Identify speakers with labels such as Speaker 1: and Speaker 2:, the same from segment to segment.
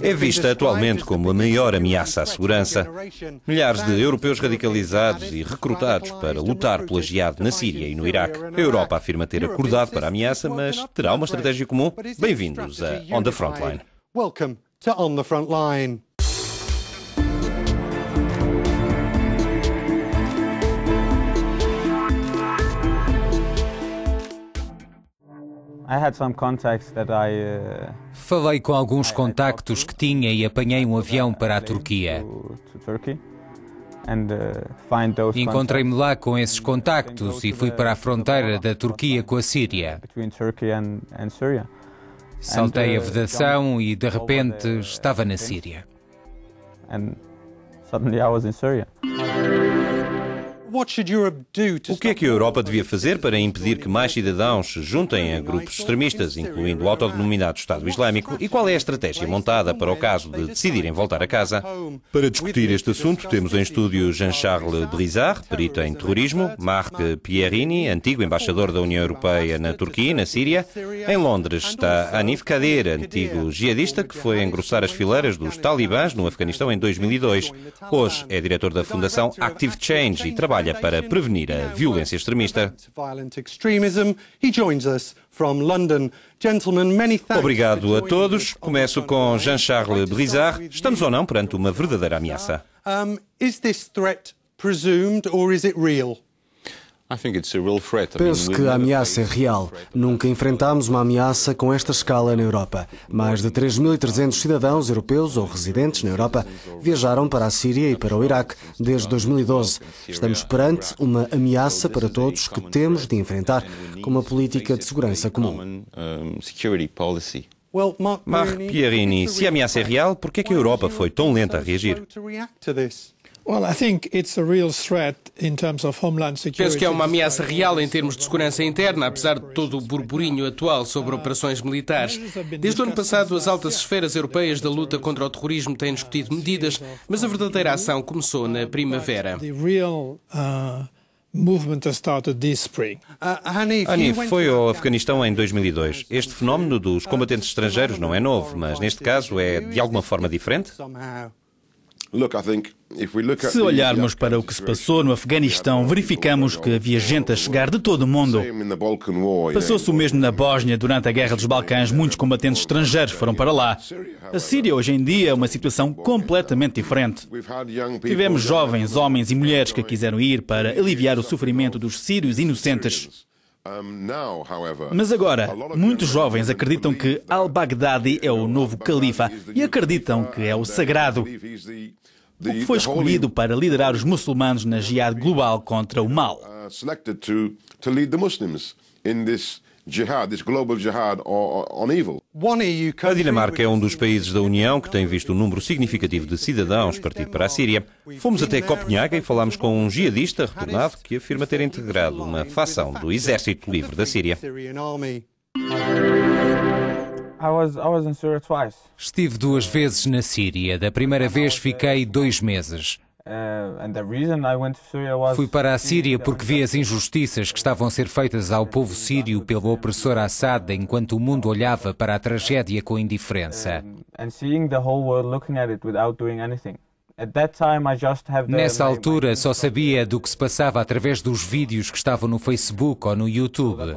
Speaker 1: É vista atualmente como a maior ameaça à segurança. Milhares de europeus radicalizados e recrutados para lutar pela jihad na Síria e no Iraque. A Europa afirma ter acordado para a ameaça, mas terá uma estratégia comum? Bem-vindos a On the Frontline.
Speaker 2: Welcome to On the Frontline.
Speaker 3: Falei com alguns contactos que tinha e apanhei um avião para a Turquia. Encontrei-me lá com esses contactos e fui para a fronteira da Turquia com a Síria. Saltei a vedação e de repente estava na Síria.
Speaker 1: O que é que a Europa devia fazer para impedir que mais cidadãos se juntem a grupos extremistas, incluindo o autodenominado Estado Islâmico? E qual é a estratégia montada para o caso de decidirem voltar a casa? Para discutir este assunto, temos em estúdio Jean-Charles Brizard, perito em terrorismo, Marc Pierini, antigo embaixador da União Europeia na Turquia e na Síria. Em Londres está Hanif Kadir, antigo jihadista que foi engrossar as fileiras dos talibãs no Afeganistão em 2002. Hoje é diretor da Fundação Active Change e trabalha para prevenir a violência extremista. Obrigado a todos. Começo com Jean-Charles Brizard. Estamos ou não perante uma verdadeira ameaça?
Speaker 2: Is this threat presumed or is it real?
Speaker 4: Penso que a ameaça é real. Nunca enfrentámos uma ameaça com esta escala na Europa. Mais de 3.300 cidadãos europeus ou residentes na Europa viajaram para a Síria e para o Iraque desde 2012. Estamos perante uma ameaça para todos que temos de enfrentar com uma política de segurança comum.
Speaker 1: Marc Pierini, se a ameaça é real, por que é que a Europa foi tão lenta a reagir?
Speaker 5: Penso que é uma ameaça real em termos de segurança interna, apesar de todo o burburinho atual sobre operações militares. Desde o ano passado, as altas esferas europeias da luta contra o terrorismo têm discutido medidas, mas a verdadeira ação começou na primavera.
Speaker 1: Hanif foi ao Afeganistão em 2002. Este fenómeno dos combatentes estrangeiros não é novo, mas neste caso é de alguma forma diferente?
Speaker 6: Se olharmos para o que se passou no Afeganistão, verificamos que havia gente a chegar de todo o mundo. Passou-se o mesmo na Bósnia durante a Guerra dos Balcãs. Muitos combatentes estrangeiros foram para lá. A Síria hoje em dia é uma situação completamente diferente. Tivemos jovens, homens e mulheres que quiseram ir para aliviar o sofrimento dos sírios inocentes. Mas agora, muitos jovens acreditam que al-Baghdadi é o novo califa e acreditam que é o sagrado, o que foi escolhido para liderar os muçulmanos na jihad global contra o mal.
Speaker 1: A Dinamarca é um dos países da União que tem visto um número significativo de cidadãos partir para a Síria. Fomos até Copenhaga e falámos com um jihadista retornado que afirma ter integrado uma facção do Exército Livre da Síria.
Speaker 3: Estive 2 vezes na Síria. Da primeira vez fiquei 2 meses. Fui para a Síria porque vi as injustiças que estavam a ser feitas ao povo sírio pelo opressor Assad enquanto o mundo olhava para a tragédia com indiferença. Nessa altura só sabia do que se passava através dos vídeos que estavam no Facebook ou no YouTube.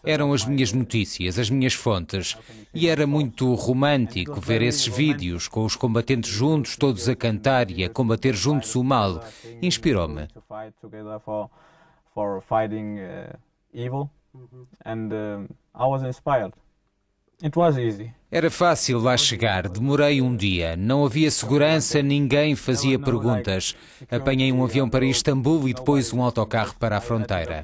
Speaker 3: Eram as minhas notícias, as minhas fontes. E era muito romântico ver esses vídeos com os combatentes juntos, todos a cantar e a combater juntos o mal. Inspirou-me. Era fácil lá chegar, demorei um dia, não havia segurança, ninguém fazia perguntas. Apanhei um avião para Istambul e depois um autocarro para a fronteira.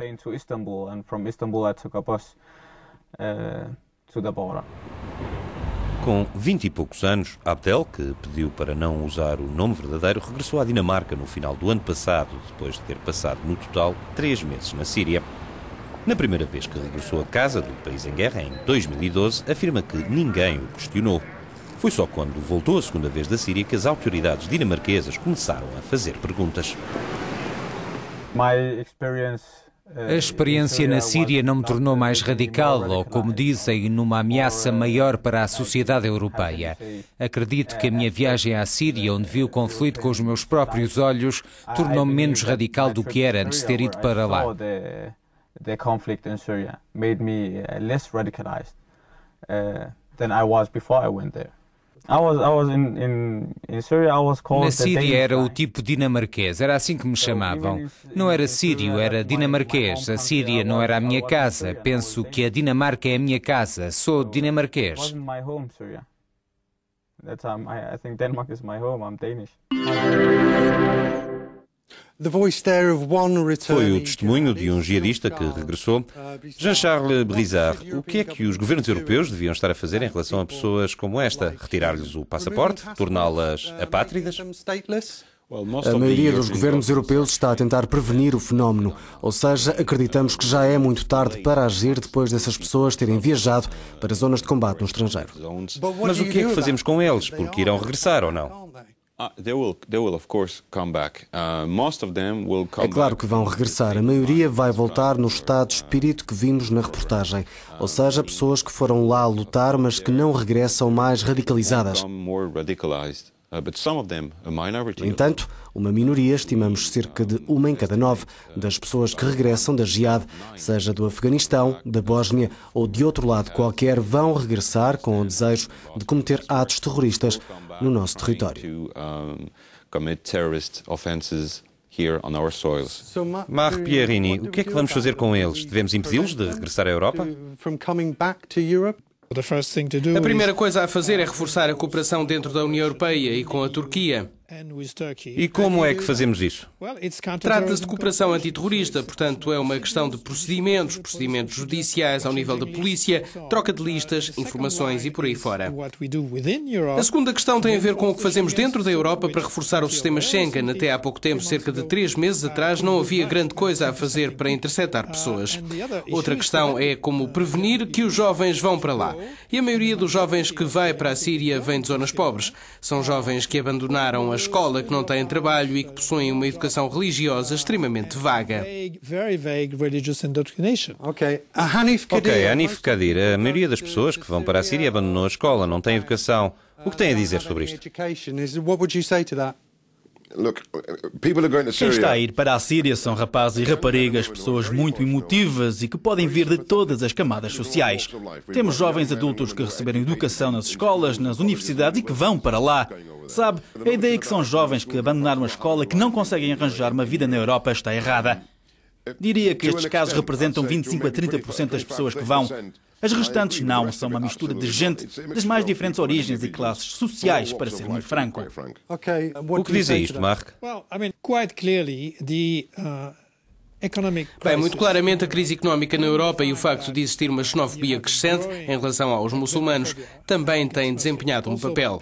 Speaker 1: Com 20 e poucos anos, Abdel, que pediu para não usar o nome verdadeiro, regressou à Dinamarca no final do ano passado, depois de ter passado no total 3 meses na Síria. Na primeira vez que regressou a casa do país em guerra, em 2012, afirma que ninguém o questionou. Foi só quando voltou a segunda vez da Síria que as autoridades dinamarquesas começaram a fazer perguntas.
Speaker 3: A experiência na Síria não me tornou mais radical, ou, como dizem, numa ameaça maior para a sociedade europeia. Acredito que a minha viagem à Síria, onde vi o conflito com os meus próprios olhos, tornou-me menos radical do que era antes de ter ido para lá.
Speaker 7: The conflict in Syria made me less radicalized than I was before I went there.
Speaker 3: Na Síria era o tipo dinamarquês, era assim que me chamavam. Não era sírio, era dinamarquês. A Síria não era a minha casa. Penso que a Dinamarca é a minha casa. Sou dinamarquês.
Speaker 1: Foi o testemunho de um jihadista que regressou. Jean-Charles Brizard, o que é que os governos europeus deviam estar a fazer em relação a pessoas como esta? Retirar-lhes o passaporte? Torná-las apátridas?
Speaker 4: A maioria dos governos europeus está a tentar prevenir o fenómeno, ou seja, acreditamos que já é muito tarde para agir depois dessas pessoas terem viajado para zonas de combate no estrangeiro.
Speaker 1: Mas o que é que fazemos com eles? Porque irão regressar ou não?
Speaker 4: É claro que vão regressar. A maioria vai voltar no estado de espírito que vimos na reportagem. Ou seja, pessoas que foram lá lutar, mas que não regressam mais radicalizadas. No entanto, uma minoria, estimamos cerca de 1 em cada 9 das pessoas que regressam da Jihad, seja do Afeganistão, da Bósnia ou de outro lado qualquer, vão regressar com o desejo de cometer atos terroristas no nosso território.
Speaker 1: Marc Pierrini, o que é que vamos fazer com eles? Devemos impedi-los de regressar à Europa?
Speaker 5: A primeira coisa a fazer é reforçar a cooperação dentro da União Europeia e com a Turquia.
Speaker 1: E como é que fazemos isso?
Speaker 5: Trata-se de cooperação antiterrorista, portanto é uma questão de procedimentos judiciais ao nível da polícia, troca de listas, informações e por aí fora. A segunda questão tem a ver com o que fazemos dentro da Europa para reforçar o sistema Schengen. Até há pouco tempo, cerca de 3 meses atrás, não havia grande coisa a fazer para interceptar pessoas. Outra questão é como prevenir que os jovens vão para lá. E a maioria dos jovens que vai para a Síria vem de zonas pobres. São jovens que abandonaram a escola, que não têm trabalho e que possuem uma educação religiosa extremamente vaga.
Speaker 1: Ok, Hanif Kadir, a maioria das pessoas que vão para a Síria abandonou a escola, não tem educação. O que tem a dizer sobre isto?
Speaker 6: Quem está a ir para a Síria são rapazes e raparigas, pessoas muito emotivas e que podem vir de todas as camadas sociais. Temos jovens adultos que receberam educação nas escolas, nas universidades e que vão para lá. Sabe, a ideia é que são jovens que abandonaram a escola e que não conseguem arranjar uma vida na Europa está errada. Diria que estes casos representam 25 a 30% das pessoas que vão. As restantes não, são uma mistura de gente das mais diferentes origens e classes sociais, para ser muito franco.
Speaker 1: O que diz a isto, Marc?
Speaker 5: Bem, muito claramente a crise económica na Europa e o facto de existir uma xenofobia crescente em relação aos muçulmanos também têm desempenhado um papel.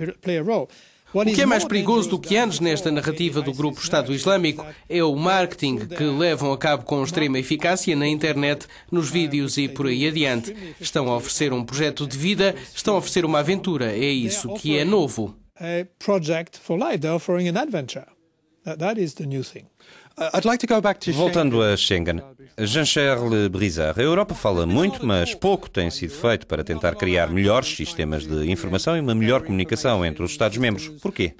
Speaker 5: O que é mais perigoso do que antes nesta narrativa do grupo Estado Islâmico é o marketing que levam a cabo com extrema eficácia na internet, nos vídeos e por aí adiante. Estão a oferecer um projeto de vida, estão a oferecer uma aventura. É isso que é novo.
Speaker 1: Voltando a Schengen, Jean-Charles Brizard, a Europa fala muito, mas pouco tem sido feito para tentar criar melhores sistemas de informação e uma melhor comunicação entre os Estados-membros. Porquê?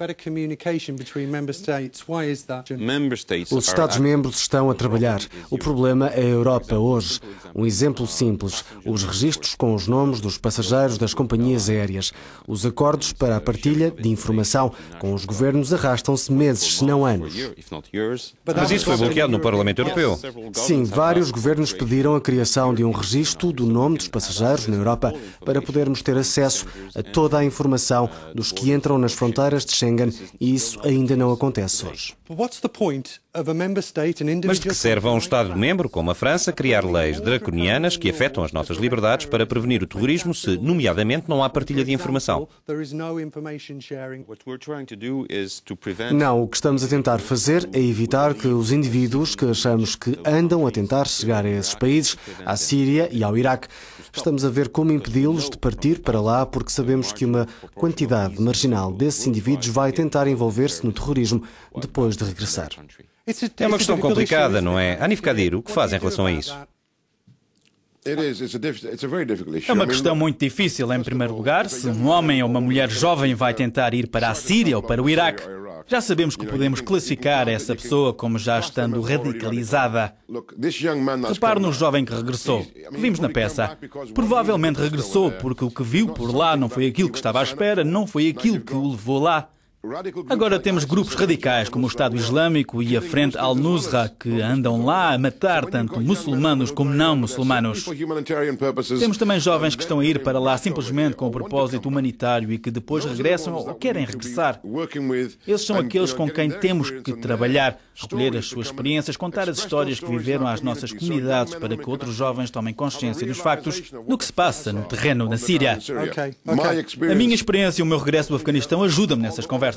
Speaker 4: Os Estados-membros estão a trabalhar. O problema é a Europa hoje. Um exemplo simples: os registros com os nomes dos passageiros das companhias aéreas. Os acordos para a partilha de informação com os governos arrastam-se meses, se não anos.
Speaker 1: Mas isso foi bloqueado no Parlamento Europeu.
Speaker 4: Sim, vários governos pediram a criação de um registro do nome dos passageiros na Europa para podermos ter acesso a toda a informação dos que entram nas fronteiras de Schengen e isso ainda não acontece hoje.
Speaker 1: Mas de que serve a um Estado-membro, como a França, criar leis draconianas que afetam as nossas liberdades para prevenir o terrorismo se, nomeadamente, não há partilha de informação?
Speaker 4: Não, o que estamos a tentar fazer é evitar que os indivíduos que achamos que andam a tentar chegar a esses países, à Síria e ao Iraque, estamos a ver como impedi-los de partir para lá porque sabemos que uma quantidade marginal desses indivíduos vai tentar envolver-se no terrorismo depois de regressar.
Speaker 1: É uma questão complicada, não é? Hanif Kadir, o que faz em relação a isso?
Speaker 6: É uma questão muito difícil. Em primeiro lugar, se um homem ou uma mulher jovem vai tentar ir para a Síria ou para o Iraque, já sabemos que podemos classificar essa pessoa como já estando radicalizada. Repare no jovem que regressou, que vimos na peça. Provavelmente regressou porque o que viu por lá não foi aquilo que estava à espera, não foi aquilo que o levou lá. Agora temos grupos radicais como o Estado Islâmico e a Frente Al-Nusra que andam lá a matar tanto muçulmanos como não muçulmanos. Temos também jovens que estão a ir para lá simplesmente com o propósito humanitário e que depois regressam ou querem regressar. Esses são aqueles com quem temos que trabalhar, recolher as suas experiências, contar as histórias que viveram às nossas comunidades para que outros jovens tomem consciência dos factos do que se passa no terreno na Síria. A minha experiência e o meu regresso do Afeganistão ajudam-me nessas conversas.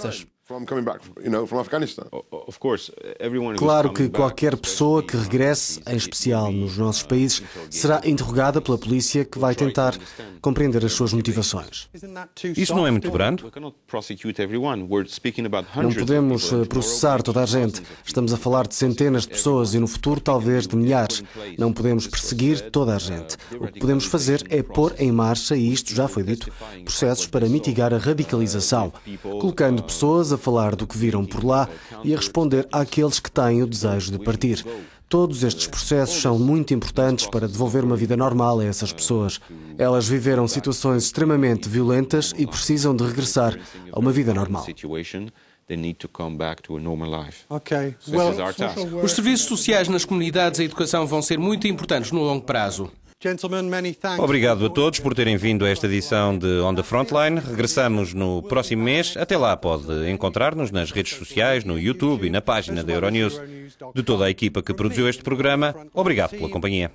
Speaker 4: Claro que qualquer pessoa que regresse, em especial nos nossos países, será interrogada pela polícia que vai tentar compreender as suas motivações.
Speaker 1: Isso não é muito brando?
Speaker 4: Não podemos processar toda a gente. Estamos a falar de centenas de pessoas e no futuro talvez de milhares. Não podemos perseguir toda a gente. O que podemos fazer é pôr em marcha, e isto já foi dito, processos para mitigar a radicalização, colocando pessoas a falar do que viram por lá e a responder àqueles que têm o desejo de partir. Todos estes processos são muito importantes para devolver uma vida normal a essas pessoas. Elas viveram situações extremamente violentas e precisam de regressar a uma vida normal.
Speaker 5: Os serviços sociais nas comunidades e a educação vão ser muito importantes no longo prazo.
Speaker 1: Obrigado a todos por terem vindo a esta edição de On the Frontline. Regressamos no próximo mês. Até lá pode encontrar-nos nas redes sociais, no YouTube e na página da Euronews. De toda a equipa que produziu este programa, obrigado pela companhia.